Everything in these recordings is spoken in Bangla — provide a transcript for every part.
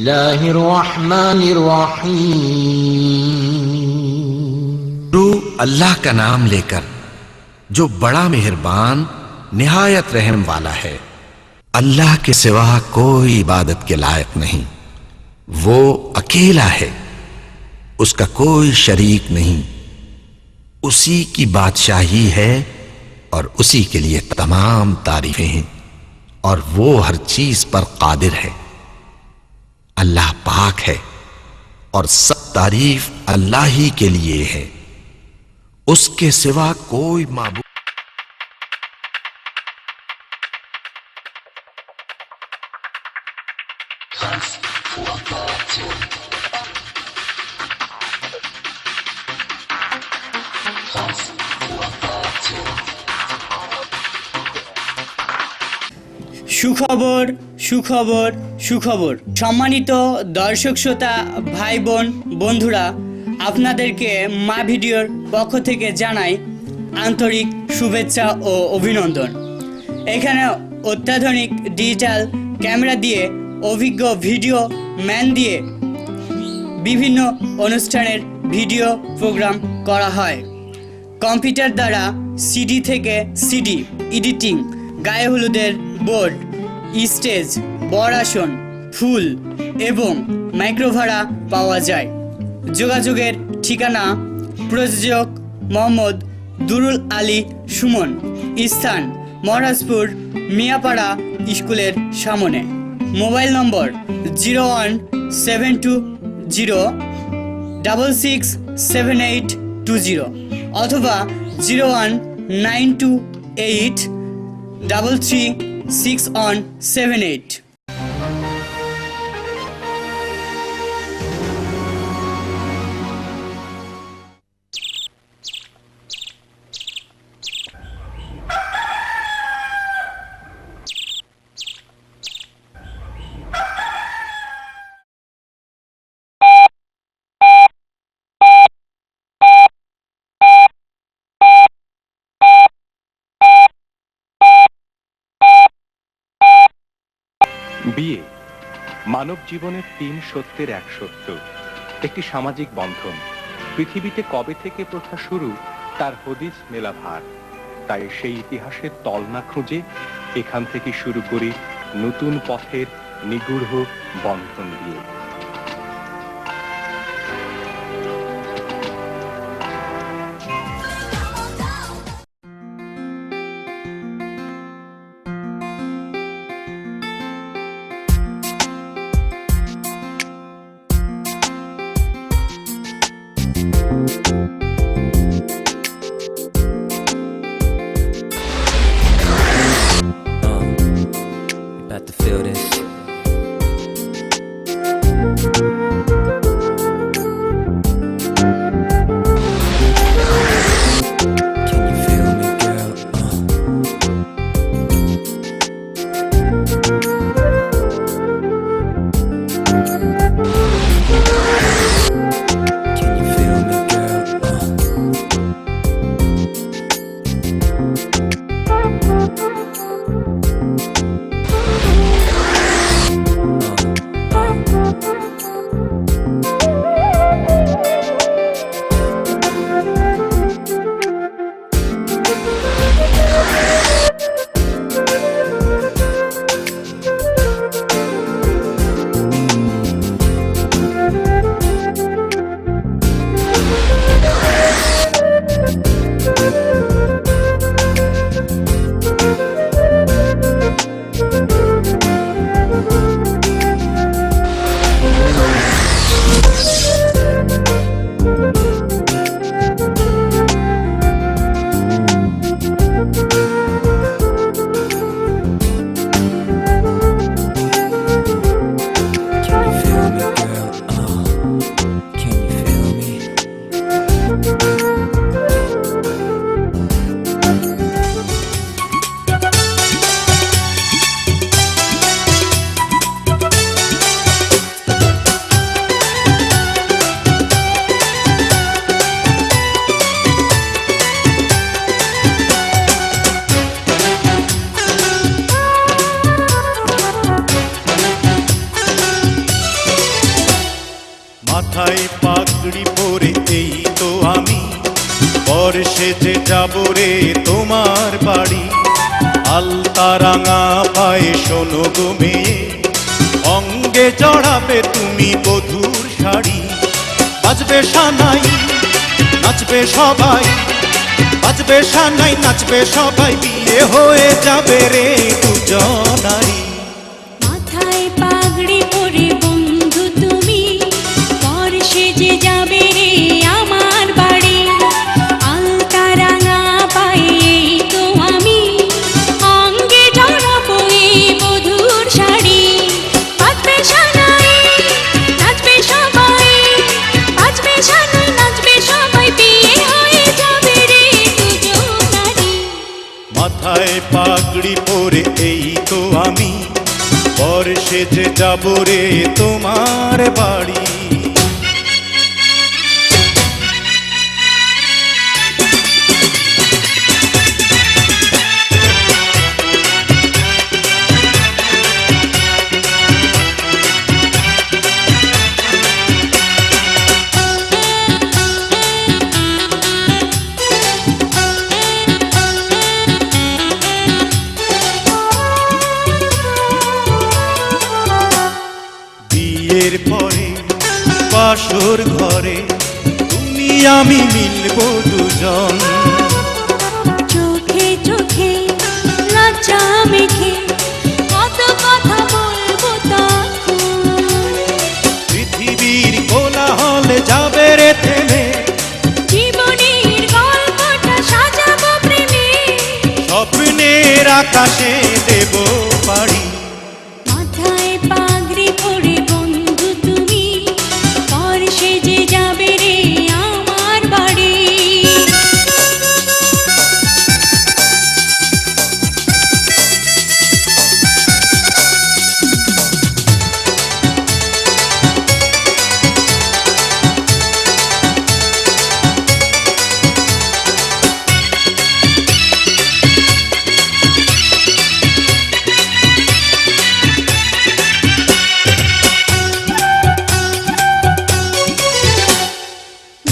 बिस्मिल्लाहिर रहमानिर रहीम। शुरू अल्लाह का नाम लेकर जो बड़ा मेहरबान निहायत रहम वाला है। अल्लाह के सिवा कोई इबादत के लायक नहीं, वो अकेला है, उसका कोई शरीक नहीं, उसी की बादशाही है और उसी के लिए तमाम तारीफें हैं और वो हर चीज पर कादिर है। अल्लाह पाक है और सब तारीफ अल्लाह ही के लिए है, उसके सिवा कोई माबूद। সুখবর সুখবর সুখবর। সম্মানিত দর্শক শ্রোতা ভাই বোন বন্ধুরা, আপনাদেরকে মা ভিডিওর পক্ষ থেকে জানাই আন্তরিক শুভেচ্ছা ও অভিনন্দন। এখানে অত্যাধুনিক ডিজিটাল ক্যামেরা দিয়ে, অভিজ্ঞ ভিডিও ম্যান দিয়ে বিভিন্ন অনুষ্ঠানের ভিডিও প্রোগ্রাম করা হয়। কম্পিউটার দ্বারা সিডি থেকে সিডি এডিটিং, গায়ে হলুদের বোর্ড, স্টেজ, বর আসন, ফুল এবং মাইক্রো ভাড়া পাওয়া যায়। যোগাযোগের ঠিকানা প্রযোজক মোহাম্মদ দুরুল আলী সুমন, স্থান মহারাজপুর মিয়াপাড়া স্কুলের সামনে। মোবাইল নম্বর 0170667820 অথবা 01928336178। বিয়ে মানব জীবনের 3 সত্যের এক সত্য, একটি সামাজিক বন্ধন। পৃথিবীতে কবে থেকে প্রথা শুরু তার হদিস মেলা ভার। তাই সেই ইতিহাসের তল না খুঁজে এখান থেকে শুরু করি নতুন পথের নিগূঢ় বন্ধন দিয়ে। About to feel this. আলতা রাঙা পায়ে শোনো গো মেয়ে, অঙ্গে জড়াবে তুমি বধূর শাড়ি। বাজবে সানাই নাচবে সবাই, বাজবে সানাই নাচবে সবাই, বিয়ে হয়ে যাবে রে দুজনারি। মাথায় পাগড়ি পরে বন্ধু তুমি, পর সেজে যাবে রে আমার বাড়ি। আলতা রাঙা পায়ে এই তো আমি, অঙ্গে জড়াবো এই বধূর শাড়ি। বাজবে সানাই নাচবে সবাই, বাজবে সানাই নাচবে সবাই, বিয়ে হয়ে যাবে রে দুজনারি। মাথায় পাগড়ি পরে এই তো আমি, পর সেজে যাব রে তোমার বাড়ি। বিয়ের পরে বাসর ঘরে তুমি আমি মিলবো দুজন। চোখে চোখে লজ্জা মেখে কত কথা বলবো তখন। পৃথিবীর কোলাহল যাবে রে থেমে, জীবনের গল্পটা সাজাবো প্রেমে, স্বপ্নের আকাশে দেব পাড়ি। মাথায় পাগড়ি পরে বন্ধু তুমি, পর সেজে যাবে রে আমার বাড়ি।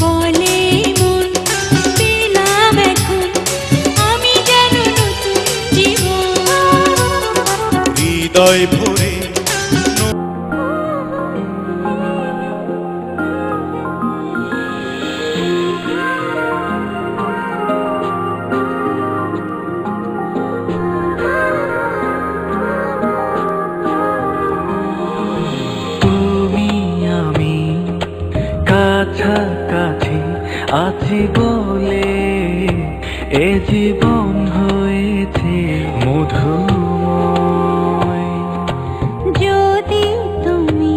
বলে মন পেলাম এখন আমি যেন নতুন জীবন। হৃদয় ভরে তুমি আমি কাছাকাছি আছি বলে এ জীবন হয়েছে মধুময়। যদি তুমি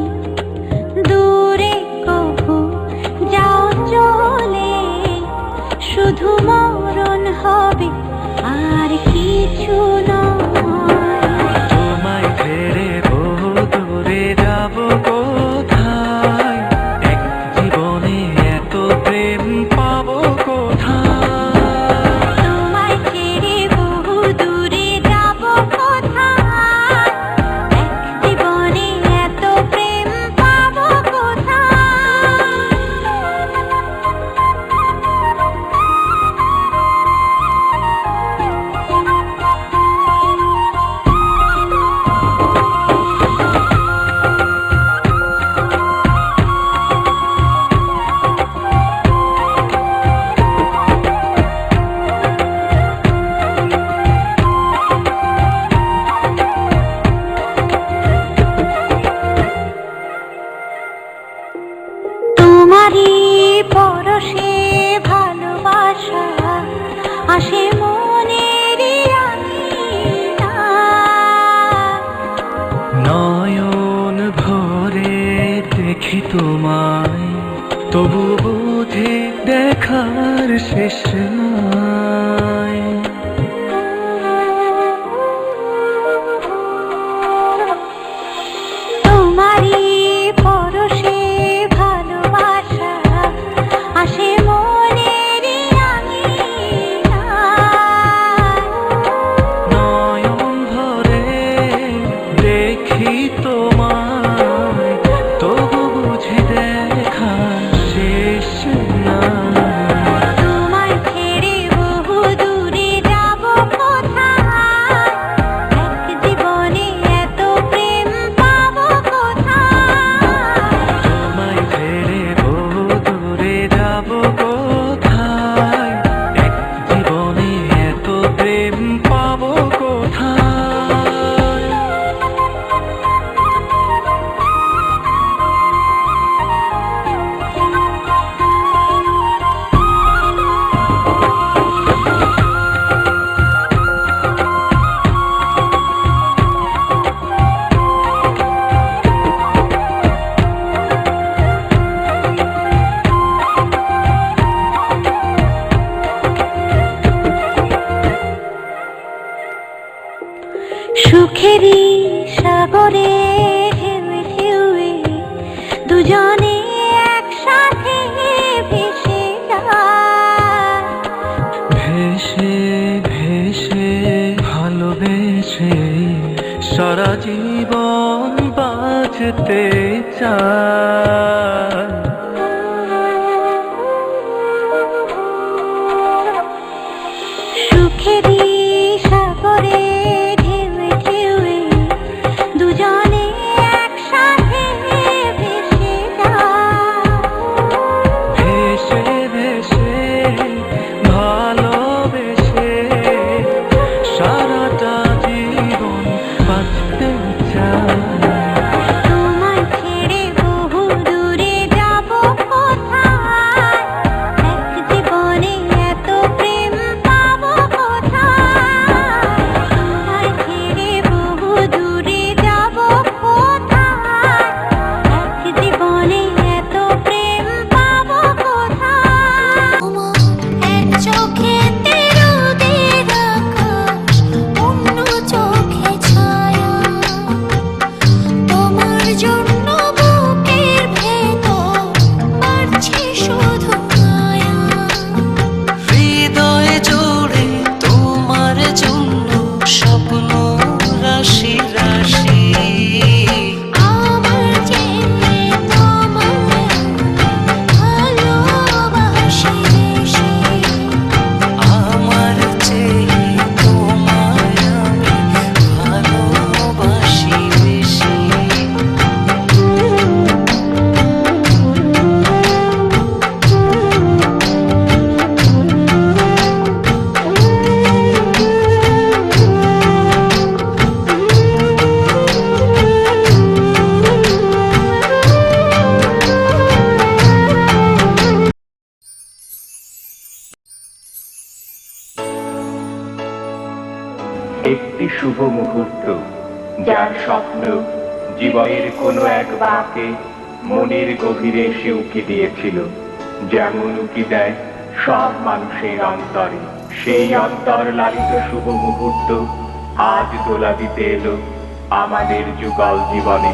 দূরে কভু যাও চলে, শুধু মরণ হবে আর কিছু নয়। তোমায় ছেড়ে বহু দূরে যাব কোথায়, এক জীবনে এত প্রেম পাবো কোথায়। তোমায় ছেড়ে বহু দূরে যাব কোথায়, এক জীবনে এত প্রেম পাবো কোথায়। সুখেরই সাগরে ঢেউয়ে ঢেউয়ে দুজনে একসাথে ভেসে যায়। ভেসে ভেসে ভালোবেসে সারা জীবন বাঁচতে চায়। সুখেরই সাগরে ঢেউয়ে ঢেউয়ে দুজনে একসাথে ভেসে যায়। ভেসে ভেসে ভালোবেসে সারাটা জীবন বাঁচতে চায়। তোমায় ছেড়ে বহু দূরে যাব কোথায়, এক জীবনে এত প্রেম পাবো কোথায়। তোমায় ছেড়ে বহু দূরে যাব কোথায়, এক জীবনে এত প্রেম পাবো কোথায়। এক চোখেতে রোদের আকাশ, অন্য চোখে ছায়া। তোমার জন্য বুকের ভেতর বাড়ছে শুধু মায়া। হৃদয় জুড়ে তোমার জন্য স্বপ্ন রাশি রাশি। আমার চেয়ে তোমায় ভালোবাসি বেশি। আমার চেয়ে তোমায় আমি ভালোবাসি বেশি। একটি শুভ মুহূর্ত, যার স্বপ্ন জীবনের কোনো এক বাঁকে মনের গভীরে সে উকি দিয়েছিল, যেমন উকি দেয় সব মানুষের অন্তরে। সেই অন্তর লালিত শুভ মুহূর্ত আজ দোলা দিতে এলো আমাদের যুগল জীবনে।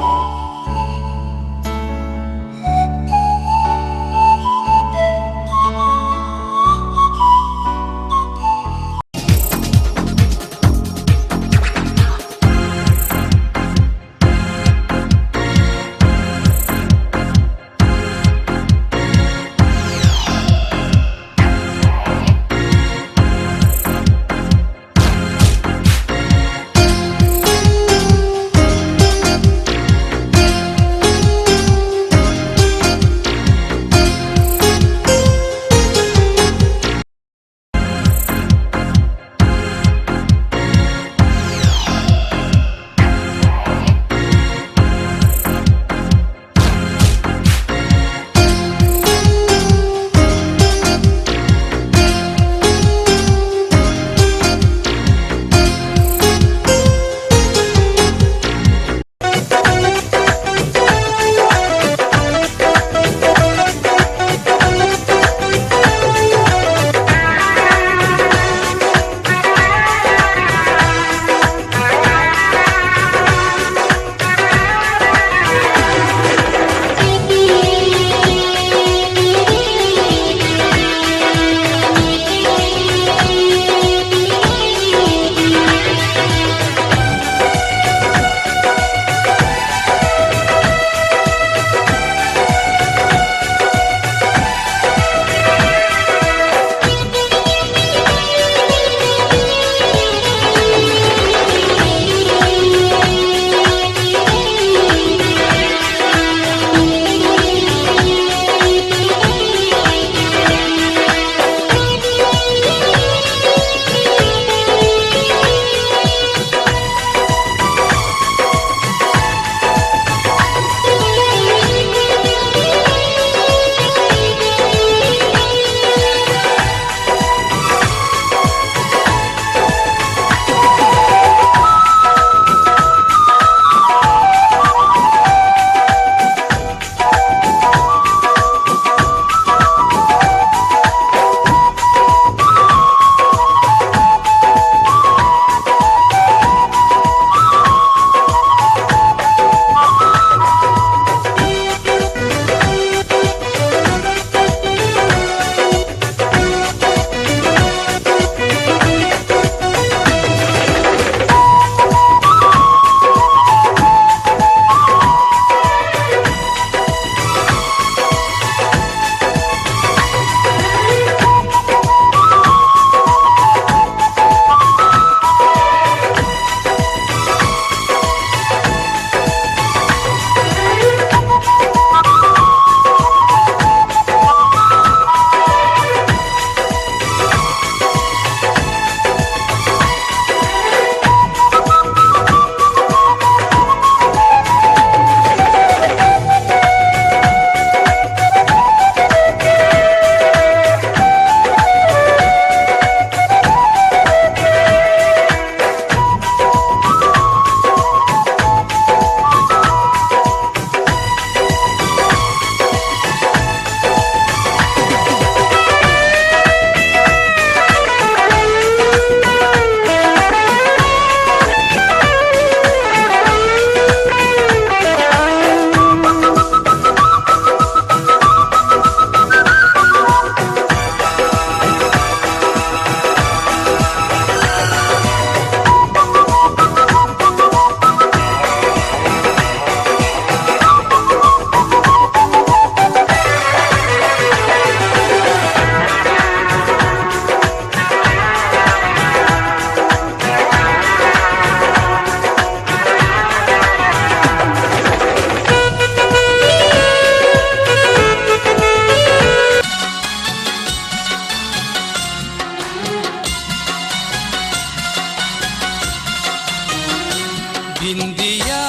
বিন্দিয়া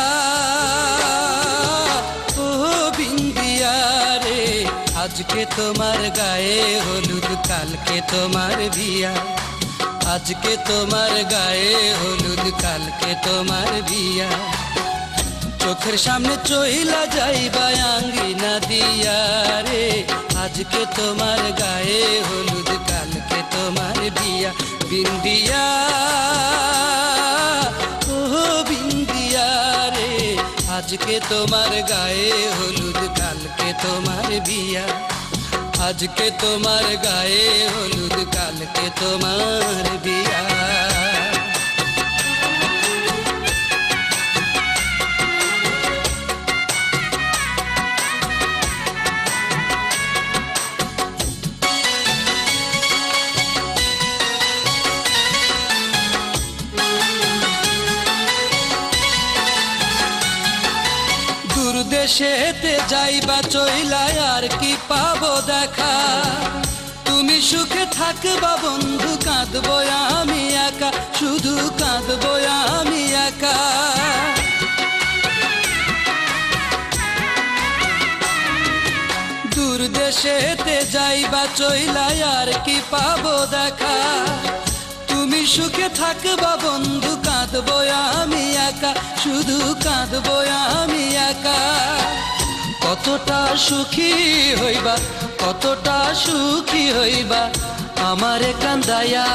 ও বিন্দিয়া রে, আজকে তোমার গায়ে হলুদ কালকে তোমার বিয়া, আজকে তোমার গায়ে হলুদ কালকে তোমার বিয়া। চোখের সামনে চইলা যাইবা আঙ্গিনা দিয়া রে, আজকে তোমার গায়ে হলুদ কালকে তোমার বিয়া। বিন্দিয়া ও বিন্দিয়া রে, আজকে তোমার গায়ে হলুদ কালকে তোমার বিয়া, আজকে তোমার গায়ে হলুদ কালকে তোমার বিয়া। দেশেতে যাইবা চইলা আর কি পাবো দেখা, তুমি সুখে থাকবা বন্ধু, কাঁদবো আমি একা, শুধু কাঁদবো আমি একা। দূর দেশেতে যাইবা চইলা আর কি পাবো দেখা, তুমি সুখে থাকবা বন্ধু, কাঁদবো আমি একা, শুধু কাঁদবো আমি একা। কতটা সুখী হইবা, কতটা সুখী হইবা আমারে কান্দায়া,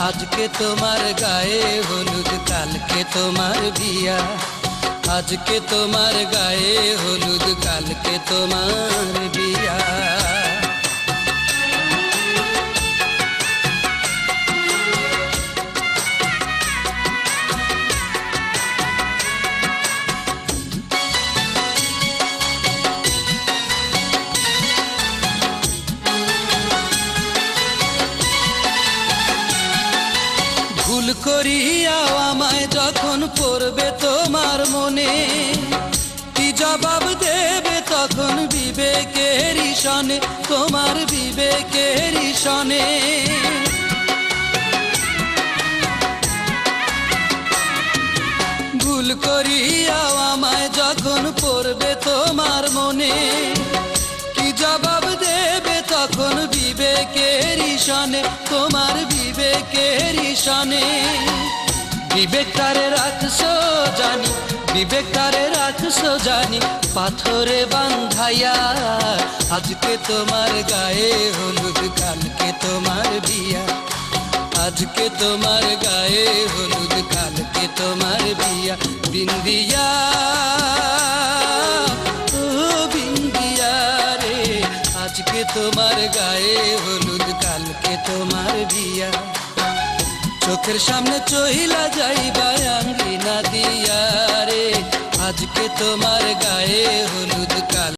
আজকে তোমার গায়ে হলুদ কালকে তোমার বিয়া, আজকে তোমার গায়ে হলুদ কালকে তোমার বিয়া। ভুল করিয়াও আমায় যখন পড়বে তোমার মনে, কি জবাব দেবে তখন বিবেকের সনে, তোমার বিবেকের সনে। ভুল করিয়াও আমায় যখন পড়বে তোমার মনে, কি জবাব দেবে তখন বিবেকের সনে, তোমার বিবেকের সনে। বিবেক তারে রাখছো জানি, বিবেক তারে রাখছো জানি পাথরে বান্ধাইয়া, আজকে তোমার গায়ে হলুদ কালকে তোমার বিয়া, আজকে তোমার গায়ে হলুদ কালকে তোমার বিয়া। বিন্দিয়া ও বিন্দিয়া রে, আজকে তোমার গায়ে হলুদ কালকে তোমার বিয়া। চোখের সামনে চইলা যাইবা আঙ্গিনা দিয়া রে, আজকে তোমার গায়ে হলুদ কাল